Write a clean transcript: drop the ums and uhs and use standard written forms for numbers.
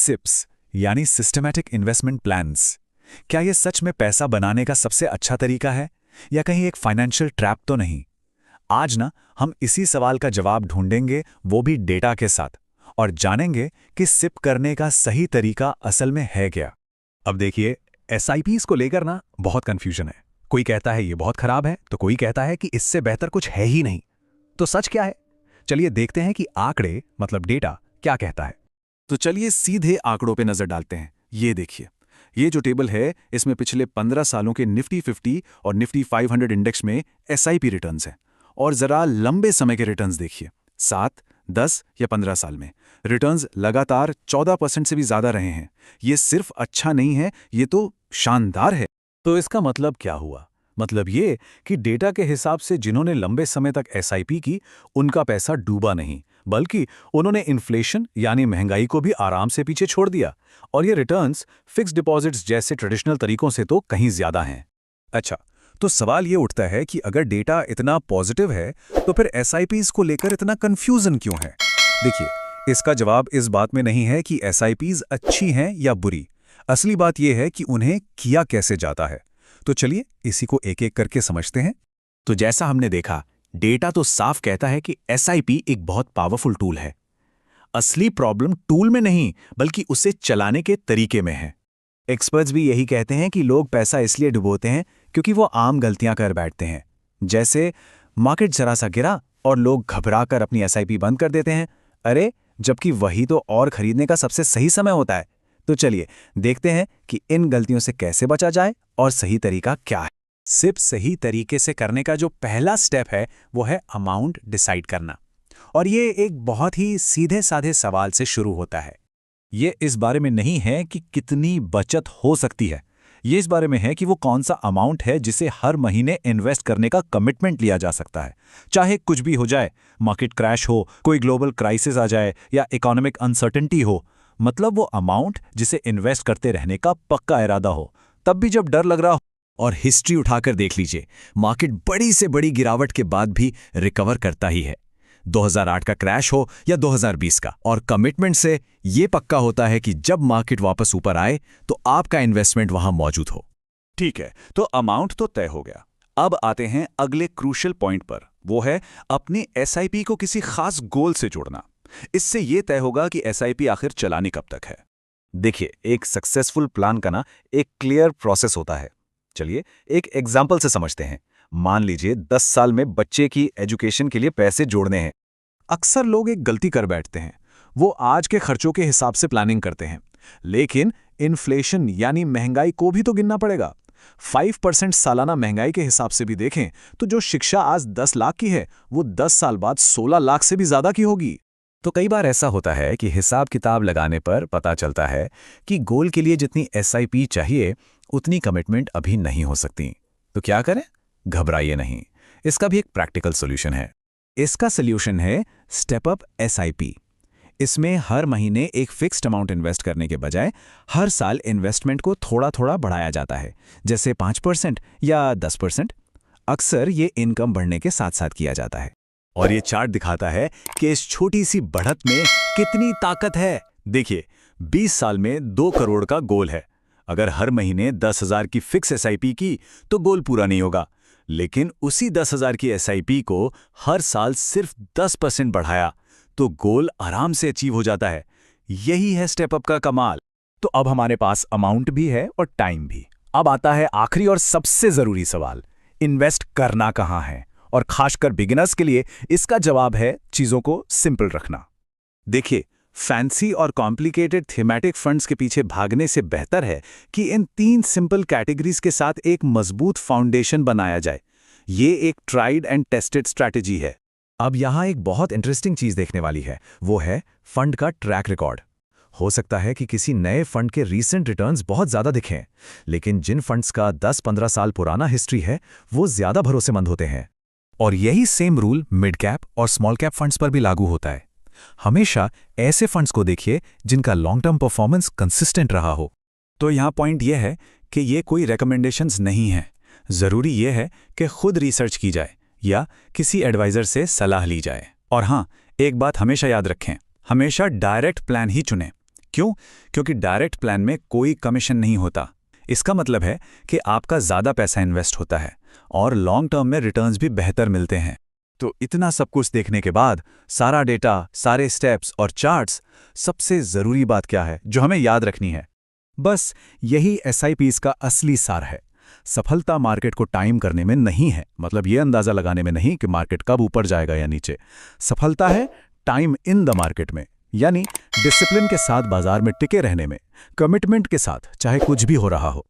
Sips यानी systematic investment plans, क्या ये सच में पैसा बनाने का सबसे अच्छा तरीका है या कहीं एक फाइनेंशियल ट्रैप तो नहीं? आज ना हम इसी सवाल का जवाब ढूंढेंगे, वो भी डेटा के साथ, और जानेंगे कि सिप करने का सही तरीका असल में है क्या। अब देखिए, एसआईपीज को लेकर ना बहुत कंफ्यूजन है। कोई कहता है ये बहुत खराब है, तो कोई कहता है कि इससे बेहतर कुछ है ही नहीं। तो सच क्या है? चलिए देखते हैं कि आंकड़े मतलब डेटा क्या कहता है। तो चलिए सीधे आंकड़ों पे नजर डालते हैं। ये देखिए, ये जो टेबल है इसमें पिछले 15 सालों के निफ्टी 50 और निफ्टी 500 इंडेक्स में एसआईपी रिटर्न्स हैं। और जरा लंबे समय के रिटर्न्स देखिए, 7, 10 या 15 साल में रिटर्न्स लगातार 14% से भी ज्यादा रहे हैं। ये सिर्फ अच्छा नहीं है, ये तो शानदार है। तो इसका मतलब क्या हुआ? मतलब ये कि डेटा के हिसाब से जिन्होंने लंबे समय तक एसआईपी की, उनका पैसा डूबा नहीं, बल्कि उन्होंने इन्फ्लेशन यानी महंगाई को भी आराम से पीछे छोड़ दिया। और ये रिटर्न्स फिक्स्ड डिपॉजिट्स जैसे ट्रेडिशनल तरीकों से तो कहीं ज्यादा हैं। अच्छा, तो सवाल ये उठता है कि अगर डेटा इतना पॉजिटिव है तो फिर एसआईपीज को लेकर इतना कंफ्यूजन क्यों है? देखिए, इसका जवाब इस बात में नहीं है कि एसआईपीज अच्छी हैं या बुरी। असली बात यह है कि उन्हें किया कैसे जाता है। तो चलिए इसी को एक एक करके समझते हैं। तो जैसा हमने देखा, डेटा तो साफ कहता है कि एसआईपी एक बहुत पावरफुल टूल है। असली प्रॉब्लम टूल में नहीं, बल्कि उसे चलाने के तरीके में है। एक्सपर्ट्स भी यही कहते हैं कि लोग पैसा इसलिए डुबोते हैं क्योंकि वो आम गलतियां कर बैठते हैं। जैसे मार्केट जरा सा गिरा और लोग घबराकर अपनी एसआईपी बंद कर देते हैं। अरे, जबकि वही तो और खरीदने का सबसे सही समय होता है। तो चलिए देखते हैं कि इन गलतियों से कैसे बचा जाए और सही तरीका क्या है। सिप सही तरीके से करने का जो पहला स्टेप है वो है अमाउंट डिसाइड करना। और ये एक बहुत ही सीधे साधे सवाल से शुरू होता है। ये इस बारे में नहीं है कि कितनी बचत हो सकती है, ये इस बारे में है कि वो कौन सा अमाउंट है जिसे हर महीने इन्वेस्ट करने का कमिटमेंट लिया जा सकता है। चाहे कुछ भी हो जाए, मार्केट क्रैश हो, कोई ग्लोबल क्राइसिस आ जाए या इकोनॉमिक अनसर्टेनिटी हो, मतलब वो अमाउंट जिसे इन्वेस्ट करते रहने का पक्का इरादा हो, तब भी जब डर लग रहा हो। और हिस्ट्री उठाकर देख लीजिए, मार्केट बड़ी से बड़ी गिरावट के बाद भी रिकवर करता ही है। 2008 का क्रैश हो या 2020 का, और कमिटमेंट से ये पक्का होता है कि जब मार्केट वापस ऊपर आए तो आपका इन्वेस्टमेंट वहां मौजूद हो। ठीक है, तो अमाउंट तो तय हो गया। अब आते हैं अगले क्रूशियल पॉइंट पर, वो है अपनी एसआईपी को किसी खास गोल से जोड़ना। इससे ये तय होगा कि एसआईपी आखिर चलानी कब तक है। देखिए, एक सक्सेसफुल प्लान का ना एक क्लियर प्रोसेस होता है। चलिए एक एग्जाम्पल से समझते हैं। मान लीजिए 10 साल में बच्चे की एजुकेशन के लिए पैसे जोड़ने हैं। अक्सर लोग एक गलती कर बैठते हैं, वो आज के खर्चों के हिसाब से प्लानिंग करते हैं, लेकिन इन्फ्लेशन यानी महंगाई को भी तो गिनना पड़ेगा। 5% सालाना महंगाई के हिसाब से भी देखें तो जो शिक्षा आज 10 लाख की है वो 10 साल बाद 16 लाख से भी ज्यादा की होगी। तो कई बार ऐसा होता है कि हिसाब किताब लगाने पर पता चलता है कि गोल के लिए जितनी एसआईपी चाहिए उतनी कमिटमेंट अभी नहीं हो सकती। तो क्या करें? घबराइए नहीं, इसका भी एक प्रैक्टिकल सॉल्यूशन है। इसका सॉल्यूशन है स्टेप अप एसआईपी। इसमें हर महीने एक फिक्स्ड अमाउंट इन्वेस्ट करने के बजाय हर साल इन्वेस्टमेंट को थोड़ा थोड़ा बढ़ाया जाता है, जैसे 5% या 10%। अक्सर ये इनकम बढ़ने के साथ साथ किया जाता है। और ये चार्ट दिखाता है कि इस छोटी सी बढ़त में कितनी ताकत है। देखिए, 20 साल में 2 करोड़ का गोल है। अगर हर महीने 10,000 की फिक्स एसआईपी की तो गोल पूरा नहीं होगा, लेकिन उसी 10,000 की एसआईपी को हर साल सिर्फ 10% बढ़ाया तो गोल आराम से अचीव हो जाता है। यही है स्टेप अप का कमाल। तो अब हमारे पास अमाउंट भी है और टाइम भी। अब आता है आखिरी और सबसे जरूरी सवाल, इन्वेस्ट करना कहाँ है? और खासकर बिगिनर्स के लिए इसका जवाब है चीजों को सिंपल रखना। देखिए, फैंसी और कॉम्प्लिकेटेड थीमेटिक फंड्स के पीछे भागने से बेहतर है कि इन 3 सिंपल कैटेगरीज के साथ एक मजबूत फाउंडेशन बनाया जाए। ये एक ट्राइड एंड टेस्टेड स्ट्रैटेजी है। अब यहाँ एक बहुत इंटरेस्टिंग चीज देखने वाली है, वो है फंड का ट्रैक रिकॉर्ड। हो सकता है कि किसी नए फंड के रीसेंट रिटर्न्स बहुत ज्यादा दिखें, लेकिन जिन फंड्स का 10-15 साल पुराना हिस्ट्री है वो ज्यादा भरोसेमंद होते हैं। और यही सेम रूल मिड कैप और स्मॉल कैप फंड्स पर भी लागू होता है। हमेशा ऐसे फंड्स को देखिए जिनका लॉन्ग टर्म परफॉर्मेंस कंसिस्टेंट रहा हो। तो यहाँ पॉइंट यह है कि ये कोई रिकमेंडेशंस नहीं है। जरूरी यह है कि खुद रिसर्च की जाए या किसी एडवाइजर से सलाह ली जाए। और हाँ, एक बात हमेशा याद रखें, हमेशा डायरेक्ट प्लान ही चुनें। क्यों? क्योंकि डायरेक्ट प्लान में कोई कमीशन नहीं होता। इसका मतलब है कि आपका ज़्यादा पैसा इन्वेस्ट होता है और लॉन्ग टर्म में रिटर्न्स भी बेहतर मिलते हैं। तो इतना सब कुछ देखने के बाद सारा डेटा, सारे स्टेप्स और चार्ट्स, सबसे ज़रूरी बात क्या है जो हमें याद रखनी है? बस यही SIPs का असली सार है। सफलता मार्केट को टाइम करने में नहीं है, मतलब ये अंदाज़ा लगाने में नहीं कि मार्केट कब ऊपर जाएगा या नीचे। सफलता है टाइम इन द मार्केट में, यानी डिसिप्लिन के साथ बाजार में टिके रहने में, कमिटमेंट के साथ, चाहे कुछ भी हो रहा हो।